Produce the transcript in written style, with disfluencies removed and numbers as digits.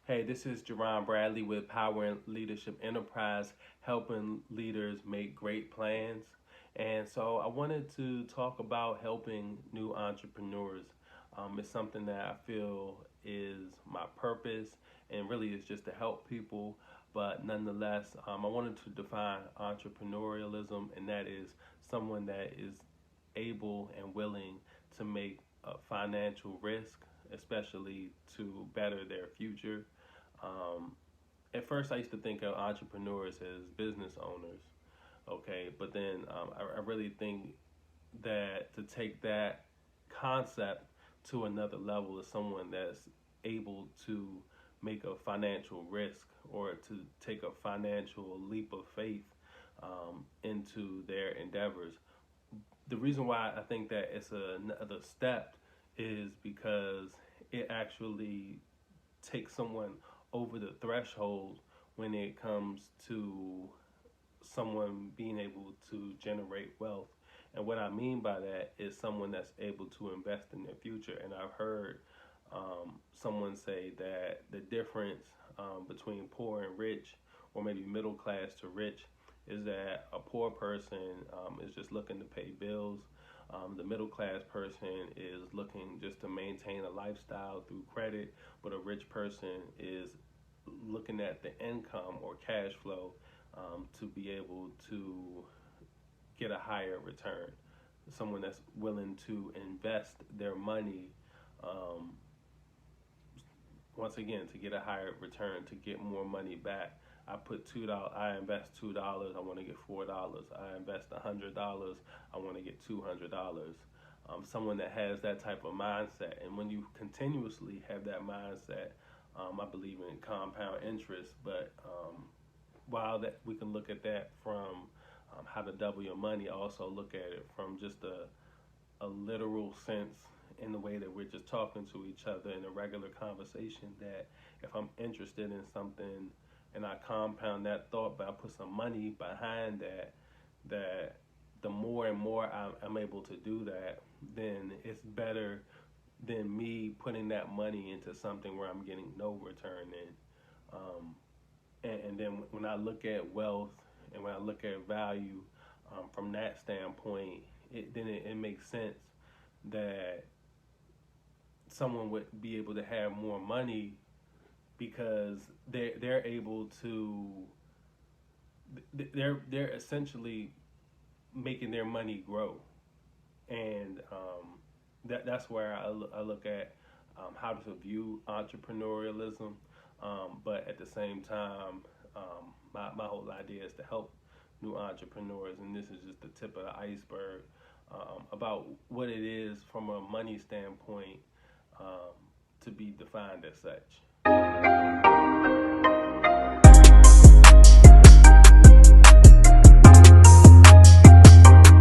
Hey, this is Jerron Bradley with Power and Leadership Enterprise, helping leaders make great plans. And so I wanted to talk about helping new entrepreneurs. It's something that I feel is my purpose and really is just to help people. But nonetheless, I wanted to define entrepreneurialism, and that is someone that is able and willing to make a financial risk, especially to better their future. um, at first, I used to think of entrepreneurs as business owners, okay, but then I really think that to take that concept to another level is someone that's able to make a financial risk or to take a financial leap of faith into their endeavors. The reason why I think that it's another step is because it actually takes someone over the threshold when it comes to someone being able to generate wealth. And what I mean by that is someone that's able to invest in their future. And I've heard someone say that the difference between poor and rich, or maybe middle class to rich, is that a poor person is just looking to pay bills. The middle class person is looking just to maintain a lifestyle through credit, but a rich person is looking at the income or cash flow to be able to get a higher return. Someone that's willing to invest their money, um, once again, to get a higher return, to get more money back. I put $2. I invest $2. I want to get $4. I invest $100. I want to get $200. Someone that has that type of mindset, and when you continuously have that mindset, I believe in compound interest. But while that we can look at that from how to double your money, also look at it from just a literal sense in the way that we're just talking to each other in a regular conversation. That if I'm interested in something and I compound that thought, but I put some money behind that, that the more and more I'm able to do that, then it's better than me putting that money into something where I'm getting no return in. Um, and then when I look at wealth and when I look at value from that standpoint, it makes sense that someone would be able to have more money because they're able to they're essentially making their money grow. And that's where I look at how to view entrepreneurialism. But at the same time, my whole idea is to help new entrepreneurs, and this is just the tip of the iceberg about what it is from a money standpoint, um, to be defined as such.